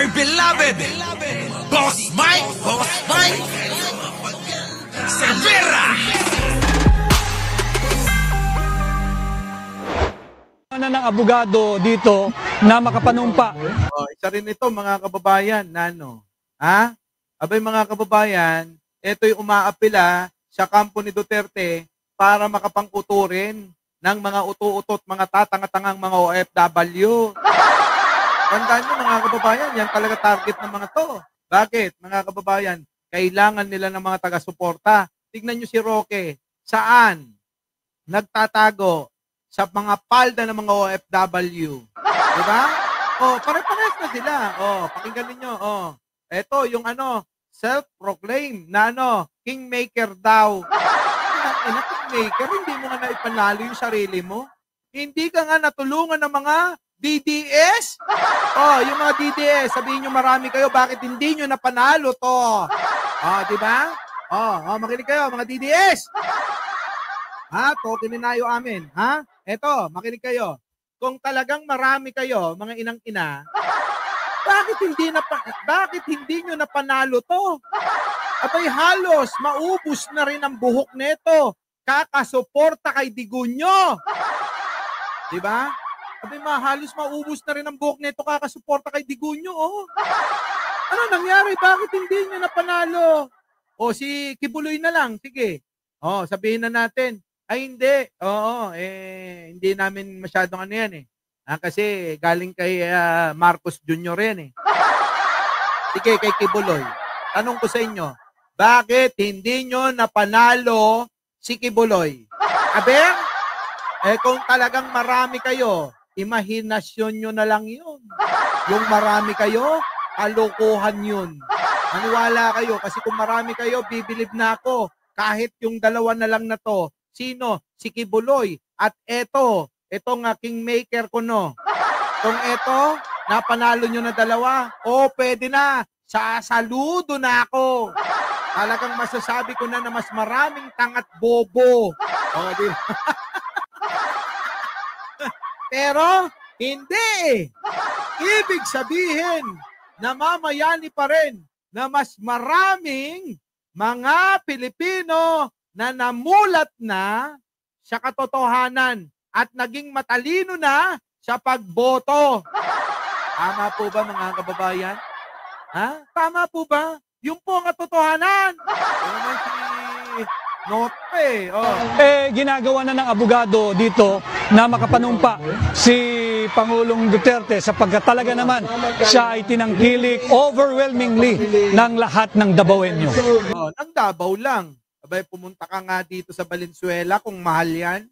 my beloved Boss Mike Cervera. Ng abogado dito na makapanumpa. Isa rin ito mga kababayan na Abay mga kababayan, ito'y umaapila sa kampo ni Duterte para makapang-uturin ng mga utu-utot, mga tatanga-tangang mga OFW. Tandaan nyo mga kababayan, yan talaga target ng mga to. Bakit mga kababayan? Kailangan nila ng mga taga-suporta. Tignan nyo si Roque, saan? Nagtatago sa mga palda ng mga OFW. Diba? Pare-pares na sila. Pakinggan ninyo. Ito, yung self-proclaim na kingmaker daw. Kingmaker, hindi mo nga naipanalo yung sarili mo. Hindi ka nga natulungan ng mga DDS. Yung mga DDS, sabihin nyo marami kayo, bakit hindi nyo napanalo to? Diba? Makinig kayo, mga DDS. To, kininayo amin. Eto, makinig kayo. Kung talagang marami kayo, mga inang-ina, bakit hindi nyo napanalo to? Abay halos, maubos na rin ang buhok nito. Kakasuporta kay Digunyo. Diba? Abay halos maubos na rin ang buhok nito, kakasuporta kay Digunyo. Ano nangyari? Bakit hindi nyo napanalo? Si Kibuloy na lang. Sige. Sabihin na natin. Ay, hindi. Hindi namin masyadong yan kasi galing kay Marcos Jr. yan Sige, kay Kibuloy. Tanong ko sa inyo, bakit hindi nyo napanalo si Kibuloy? Aber? Kung talagang marami kayo, imahinasyon nyo na lang yun. Yung marami kayo, kalokohan yun. Maniwala kayo, kasi kung marami kayo, bibilib na ako. Kahit yung dalawa na lang na to. Sino? Si Kibuloy. At etong kingmaker ko Kung napanalo nyo na dalawa, pwede na. Sasaludo na ako. Talagang masasabi ko na mas maraming tangat bobo. Diba? Pero, hindi. Ibig sabihin, namamayani pa rin na mas maraming mga Pilipino na namulat na sa katotohanan at naging matalino na sa pagboto. Tama po ba mga kababayan? Tama po ba? Yung po ang katotohanan. Naman si Note. Ginagawa na ng abogado dito na makapanumpa si Pangulong Duterte sapagkat talaga naman siya ay tinangkilik overwhelmingly ng lahat ng Dabawenyo. Ng Davao lang. Abay, pumunta ka nga dito sa Valenzuela kung mahal yan.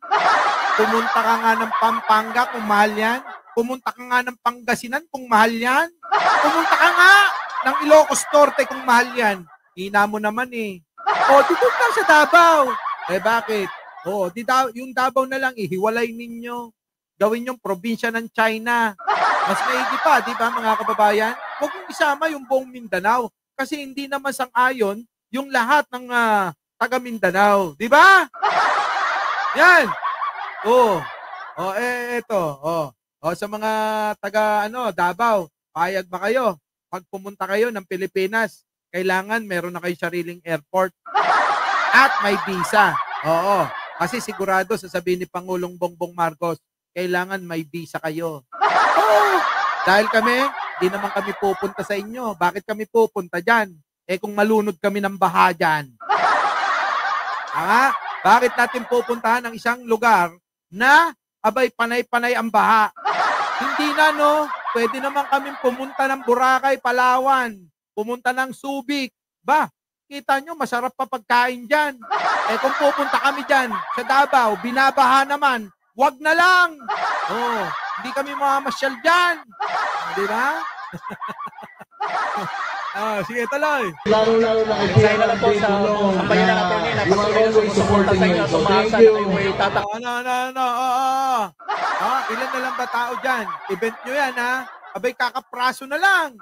Pumunta ka nga ng Pampanga kung mahal yan. Pumunta ka nga ng Pangasinan kung mahal yan. Pumunta ka nga ng Ilocos Norte kung mahal yan. Hina mo naman dito ka sa Davao. Bakit? Yung Davao na lang, ihiwalay ninyo. Gawin yung probinsya ng China. Mas maigi pa, di ba mga kababayan? Huwag mong isama yung buong Mindanao. Kasi hindi naman sang-ayon yung lahat ng taga Mindanao, di ba? Yan. Sa mga taga Davao, payag ba kayo? Pag pumunta kayo ng Pilipinas, kailangan meron na kayo sariling airport at may visa. Kasi sigurado sasabihin ni Pangulong Bongbong Marcos, kailangan may visa kayo. Dahil di naman kami pupunta sa inyo. Bakit kami pupunta dyan? Kung malunod kami ng baha dyan. Bakit natin pupuntahan ng isang lugar na panay-panay ang baha? Hindi na pwede naman kaming pumunta ng Boracay, Palawan, pumunta ng Subic. Kita nyo, masarap pa pagkain dyan. Kung pupunta kami dyan sa Davao, binabaha naman, wag na lang. Hindi kami mamamasyal dyan. Di ba? Sige, tuloy. Lalo-lalo na Kaya na lang po sa kampanya ng attorney na patuloy na sumusuporta sa inyo. Tumasa na kayo may tatak. Ilan na lang ba tao dyan? Event nyo yan, Abay, kakapraso na lang.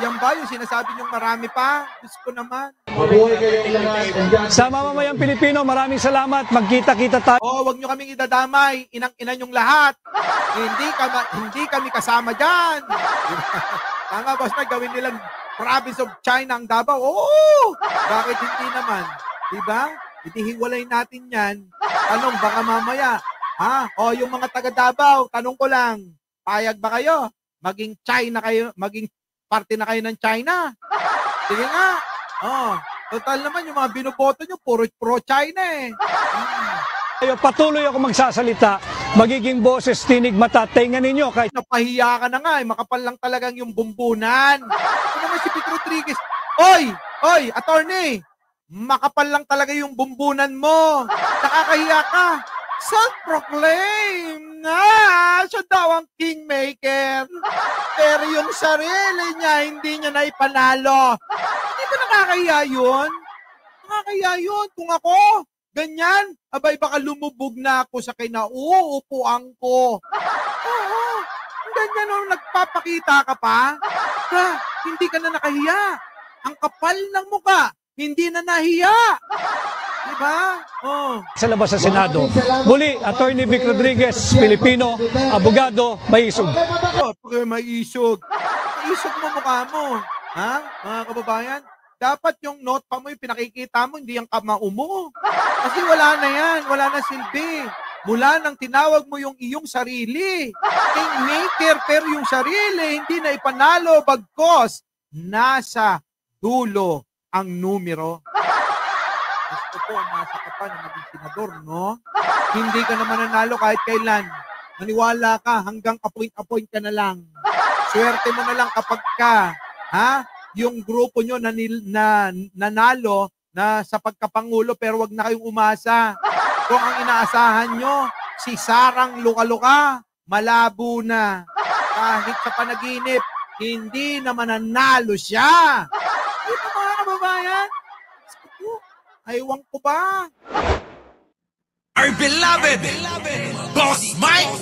Yan ba yung sinasabi niyong marami pa? Diyos ko naman. mabuhay kayong lahat. Sa mamamayang Pilipino, maraming salamat. Magkita-kita tayo. Wag nyo kaming idadamay. Inang-ina nyong lahat. Hindi kami kasama dyan. Tama, Boss Mike, gawin nilang province of China ang Davao. Oo! Bakit hindi naman? Diba? Itihiwalay natin yan. Tanong, baka mamaya. O yung mga taga Davao, tanong ko lang, payag ba kayo? Maging China kayo, maging parte na kayo ng China? Sige nga. Total naman, yung mga binoboto nyo, puro pro-China eh. Patuloy ako magsasalita, magiging boses, tinig, mata, tenga ninyo kahit Napahiya ka na nga, makapal lang talagang yung bumbunan. Ano naman si Pete Rodriguez? Oy, attorney, makapal lang talaga yung bumbunan mo. Nakakahiya ka. Self-proclaim na siya daw ang kingmaker. Pero yung sarili niya, hindi niya naipanalo. Hindi ba nakakahiya yun? Nakakahiya yun. Kung ako, ganyan, abay baka lumubog na ako sa kinauupuan ko. Oo, ganyan nung nagpapakita ka pa, hindi ka na nakahiya. Ang kapal ng muka, hindi na nahiya. Diba? sa labas sa Senado. Muli, Attorney Vic Rodriguez, Pilipino, abogado, may isog. Pag may isog. Isog mo mukha mo. Ha? Mga kababayan? Dapat yung note pa mo, yung pinakikita mo, hindi yung kamao mo. Kasi wala na yan. Wala na silbi. Mula nang tinawag mo yung iyong sarili. Kingmaker, pero yung sarili, hindi na ipanalo bagkos. Nasa dulo ang numero. Gusto ko, nasa ka pa na maging senador, no? Hindi ka naman nanalo kahit kailan. Maniwala ka, hanggang appoint ka na lang. Swerte mo na lang kapag ka, yung grupo nyo nanalo na sa pagkapangulo pero wag na kayong umasa. Kung ang inaasahan nyo, si Sarang luka-luka, malabo na. Kahit sa panaginip, hindi naman nanalo siya. Ito mga kababayan, aywan ko ba? Our beloved Boss Mike.